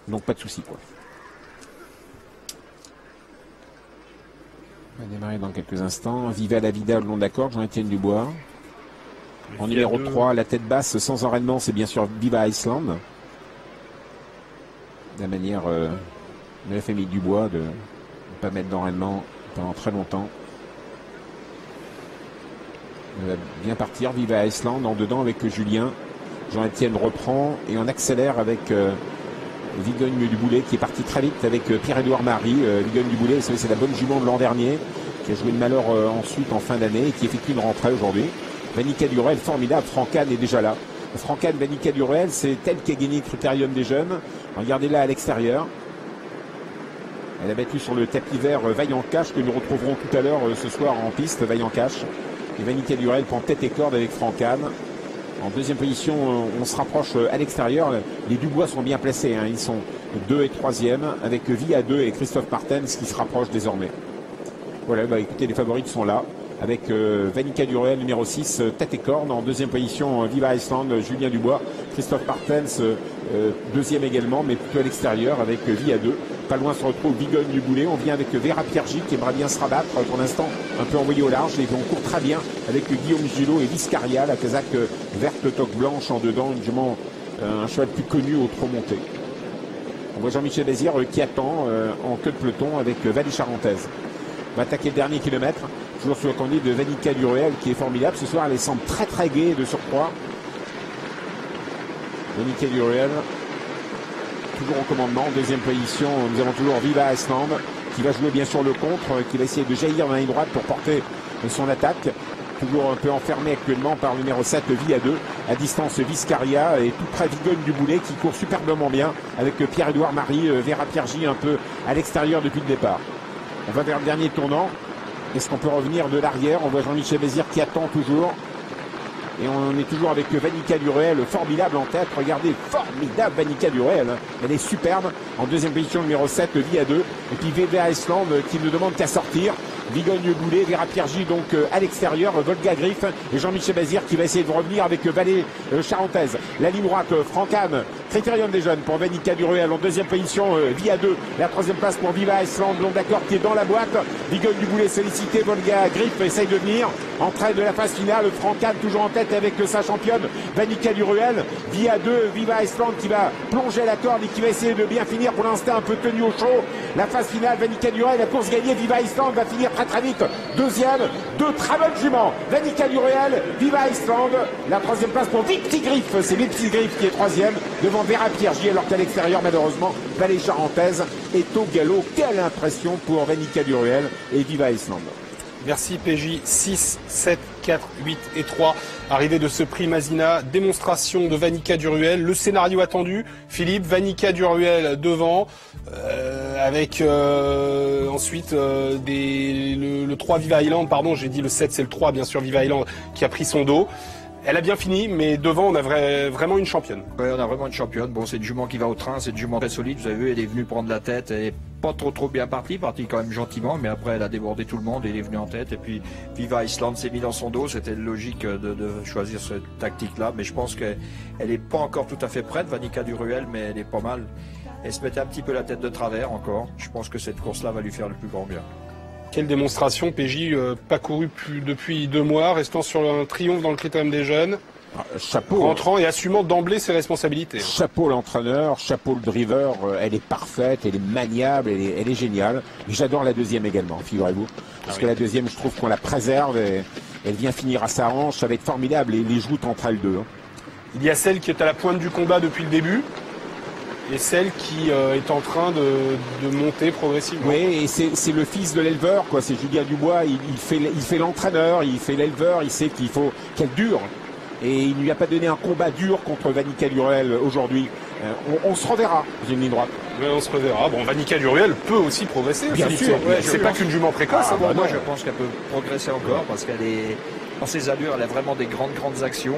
Donc pas de souci, quoi. On va démarrer dans quelques instants. Viva la vida le long de la corde, Jean-Étienne Dubois. En numéro 3, la tête basse sans enraînement, c'est bien sûr Viva Iceland. De la manière de la famille Dubois de ne pas mettre d'enraînement pendant très longtemps. Elle va bien partir, Viva Iceland en dedans avec Julien. Jean-Étienne reprend et on accélère avec Vigogne du Boulet qui est parti très vite avec Pierre-Édouard Marie. Vigogne du Boulet, vous savez, c'est la bonne jument de l'an dernier qui a joué de malheur ensuite en fin d'année et qui effectue une rentrée aujourd'hui. Vanica Durel, formidable. Francane est déjà là. Francane, Vanica Durel, c'est elle qui a gagné le Critérium des jeunes. Regardez-la à l'extérieur. Elle a battu sur le tapis vert Vaillant Cache que nous retrouverons tout à l'heure ce soir en piste. Vaillant Cache. Et Vanica Durel prend tête et corde avec Francane. En deuxième position, on se rapproche à l'extérieur. Les Dubois sont bien placés. Ils sont 2 et 3e avec Via 2 et Christophe Martens qui se rapprochent désormais. Voilà, bah écoutez, les favoris sont là. Avec Vanica Durel, numéro 6, tête et corne. En deuxième position, Viva Iceland, Julien Dubois. Christophe Martens, deuxième également, mais plutôt à l'extérieur avec Via 2. Pas loin se retrouve Vigogne du Boulet. On vient avec Vera Piergi qui aimerait bien se rabattre. Pour l'instant, un peu envoyé au large. Et on court très bien avec Guillaume Gillot et Viscaria, la casaque verte toque blanche en dedans. Un cheval plus connu au trop monté. On voit Jean-Michel Bézir qui attend en queue de peloton avec Vallée Charentaise. On va attaquer le dernier kilomètre. Toujours sur le conduit de Vanica Durel qui est formidable. Ce soir, elle semble très très gaie de surcroît. Vanica Durel, toujours au commandement. En deuxième position, nous avons toujours Viva Iceland qui va jouer bien sûr le contre, qui va essayer de jaillir dans la ligne droite pour porter son attaque. Toujours un peu enfermé actuellement par le numéro 7, Via 2. À distance, Viscaria et tout près Vigogne du Boulet qui court superbement bien avec Pierre-Édouard Marie, Vera Piergi un peu à l'extérieur depuis le départ. On va vers le dernier tournant. Est-ce qu'on peut revenir de l'arrière? On voit Jean-Michel Bézir qui attend toujours. Et on est toujours avec Vanica Durel, formidable en tête. Regardez, formidable Vanica Durel. Elle est superbe. En deuxième position, numéro 7, Via 2. Et puis Viva Iceland qui ne demande qu'à sortir. Vigogne Boulet, Vera Piergi donc à l'extérieur, Volga Griff et Jean-Michel Bazir qui va essayer de revenir avec Vallée Charentaise. La ligne droite, Francane, Critérium des jeunes pour Vanica Durel en deuxième position, Via 2. La troisième place pour Viva Iceland, long d'accord qui est dans la boîte. Vigogne du Boulet sollicité, Volga Griff essaye de venir. Entrée de la phase finale, Francane toujours en tête avec sa championne Vanica Durel. Via 2, Viva Iceland qui va plonger la corde et qui va essayer de bien finir pour l'instant un peu tenu au chaud. La phase finale, Vanica Durel, la course gagnée, Viva Iceland va finir très vite. Deuxième, deux très bonnes juments. Vanica Durel, Viva Iceland. La troisième place pour Vipti Griff. C'est Vipti Griff qui est troisième devant Vera Piergi alors qu'à l'extérieur, malheureusement, Vallée Charentaise est au galop. Quelle impression pour Vanica Durel et Viva Iceland. Merci PJ. 6, 7, 4, 8 et 3. Arrivée de ce prix Mazina, démonstration de Vanica Durel. Le scénario attendu, Philippe, Vanica Durel devant, avec ensuite le 3 Viva Island, pardon, j'ai dit le 7, c'est le 3, bien sûr, Viva Island, qui a pris son dos. Elle a bien fini, mais devant, on a vraiment une championne. Oui, on a vraiment une championne. Bon, c'est une jument qui va au train, c'est une jument très solide. Vous avez vu, elle est venue prendre la tête. Elle est pas trop bien partie quand même gentiment, mais après, elle a débordé tout le monde et elle est venue en tête. Et puis, Viva Iceland s'est mis dans son dos. C'était logique de choisir cette tactique-là, mais je pense qu'elle n'est pas encore tout à fait prête, Vanica Durel, mais elle est pas mal. Elle se mettait un petit peu la tête de travers encore. Je pense que cette course-là va lui faire le plus grand bien. Quelle démonstration, PJ, pas couru depuis 2 mois, restant sur un triomphe dans le Critérium des jeunes. Chapeau. Rentrant et assumant d'emblée ses responsabilités. Chapeau l'entraîneur, chapeau le driver, elle est parfaite, elle est maniable, elle est géniale. J'adore la deuxième également, figurez-vous. Parce que la deuxième, je trouve qu'on la préserve et elle vient finir à sa hanche, ça va être formidable et les joutes entre elles deux. Il y a celle qui est à la pointe du combat depuis le début. Et celle qui est en train de monter progressivement. Oui, et c'est le fils de l'éleveur, quoi. C'est Julien Dubois, il fait l'entraîneur, il fait l'éleveur, il sait qu'il faut qu'elle dure. Et il ne lui a pas donné un combat dur contre Vanica Durel aujourd'hui. On se reverra dans une ligne droite. Oui, on se reverra. Bon, Vanica Durel peut aussi progresser. Bien sûr. Ouais, c'est pas qu'une jument précoce. Moi, je pense qu'elle peut progresser encore parce qu'elle est, dans ses allures, elle a vraiment des grandes actions.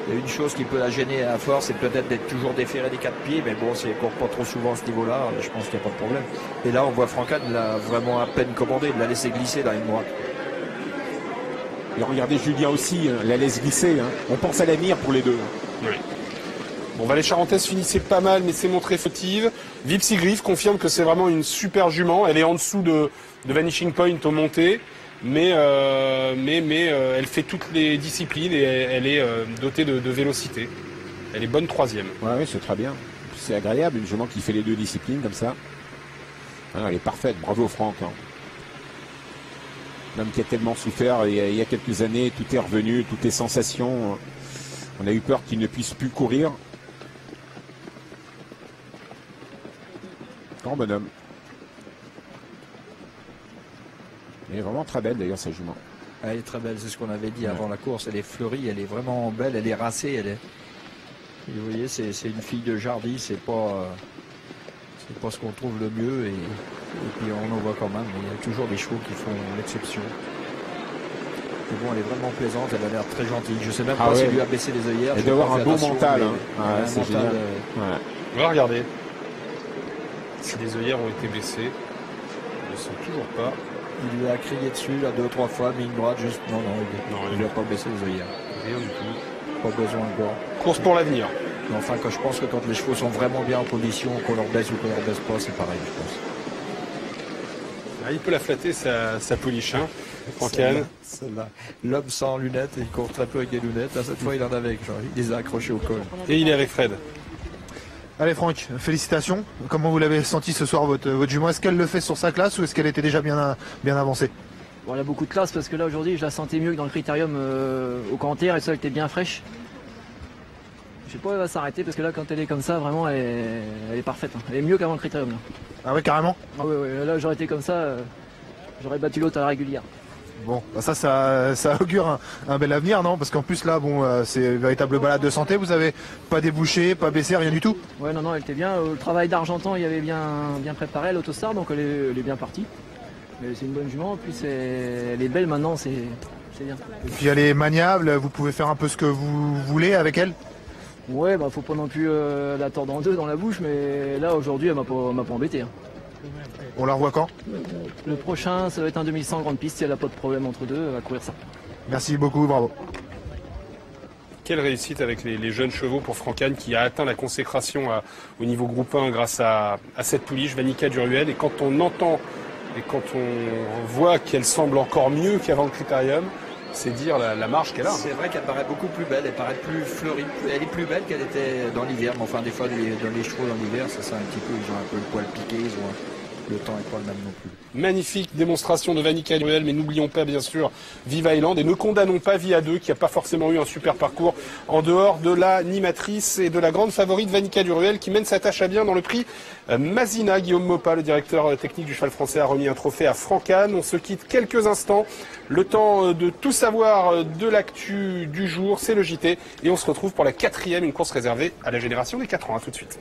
Il y a une chose qui peut la gêner à force, c'est peut-être d'être toujours déféré des 4 pieds, mais bon, si elle ne court pas trop souvent à ce niveau-là, je pense qu'il n'y a pas de problème. Et là, on voit Francane l'a vraiment à peine commandé, il l'a laissé glisser dans une droite. Et regardez Julien aussi, la laisse glisser. On pense à l'avenir pour les deux. Oui. Bon, Vallée Charentaise finissait pas mal, mais s'est montrée fautive. Vipsy confirme que c'est vraiment une super jument. Elle est en dessous de Vanishing Point aux montées, mais elle fait toutes les disciplines et elle est dotée de vélocité. Elle est bonne troisième. Oui, c'est très bien. C'est agréable, une jument qui fait les deux disciplines comme ça. Ah, elle est parfaite, bravo Franck. Hein. L'homme qui a tellement souffert il y a quelques années, tout est revenu, toutes les sensations. On a eu peur qu'il ne puisse plus courir. Grand bonhomme. Elle est vraiment très belle d'ailleurs, sa jument. Elle est très belle, c'est ce qu'on avait dit avant la course. Elle est fleurie, elle est vraiment belle, elle est racée. Elle est... Et vous voyez, c'est une fille de Jardy, c'est pas ce qu'on trouve le mieux. Et puis on en voit quand même, mais il y a toujours des chevaux qui font l'exception. Mais bon, elle est vraiment plaisante, elle a l'air très gentille. Je sais même pas si lui a baissé les œillères. Elle doit avoir un beau mental. Hein. C'est génial. On va regarder si les œillères ont été baissées. Elles ne sont toujours pas. Il lui a crié dessus là 2 ou 3 fois, ligne droite, juste. Non, il lui a pas baissé les œillères. Rien du tout. Pas besoin encore. Course pour l'avenir. Enfin, je pense que quand les chevaux sont vraiment bien en position, qu'on leur baisse ou qu'on leur baisse pas, c'est pareil, je pense. Ah, il peut la flatter, sa pouliche, hein, Franck-Yann. L'homme sans lunettes, il court très peu avec des lunettes. Là, cette fois, il en a avec. Il les a accrochés au col. Et il est avec Fred. Allez Franck, félicitations. Comment vous l'avez senti ce soir votre jument? Est-ce qu'elle le fait sur sa classe ou est-ce qu'elle était déjà bien avancée? Bon, elle a beaucoup de classe parce que là aujourd'hui je la sentais mieux que dans le critérium au canter et ça elle était bien fraîche. Je sais pas où elle va s'arrêter parce que là quand elle est comme ça vraiment elle est parfaite. Hein. Elle est mieux qu'avant le critérium là. Ah ouais carrément? Ah ouais, là j'aurais été comme ça, j'aurais battu l'autre à la régulière. Bon, bah ça augure un bel avenir, non? Parce qu'en plus là, bon, c'est une véritable balade de santé. Vous avez pas débouché, pas baissé, rien du tout? Ouais, non, elle était bien. Le travail d'Argentan, il y avait bien préparé l'autostar, donc elle est bien partie. Mais c'est une bonne jument, en plus elle est belle maintenant, c'est bien. Et puis elle est maniable, vous pouvez faire un peu ce que vous voulez avec elle? Ouais, bah faut pas non plus la tordre en deux dans la bouche, mais là aujourd'hui elle m'a pas embêté. Hein. On la revoit quand? Le prochain, ça va être un 2100 grande piste, si elle n'a pas de problème entre deux, elle va courir ça. Merci beaucoup, bravo. Quelle réussite avec les jeunes chevaux pour Franck-Yann qui a atteint la consécration au niveau groupe 1 grâce à cette pouliche, Vanica du Ruel. Et quand on entend et quand on voit qu'elle semble encore mieux qu'avant le critérium, c'est dire la marge qu'elle a. C'est vrai qu'elle paraît beaucoup plus belle, elle paraît plus fleurie. Elle est plus belle qu'elle était dans l'hiver. Mais enfin, des fois, dans les chevaux dans l'hiver, c'est ça un petit peu. Ils ont un peu le poil piqué, le temps n'est pas le même non plus. Magnifique démonstration de Vanica du Ruel, mais n'oublions pas bien sûr Viva Island et ne condamnons pas Via 2 qui n'a pas forcément eu un super parcours en dehors de l'animatrice et de la grande favorite Vanica du Ruel qui mène sa tâche à bien dans le prix Mazina. Guillaume Mopa, le directeur technique du cheval français, a remis un trophée à Franck-Yann. On se quitte quelques instants, le temps de tout savoir de l'actu du jour, c'est le JT et on se retrouve pour la 4e, une course réservée à la génération des 4 ans. À tout de suite.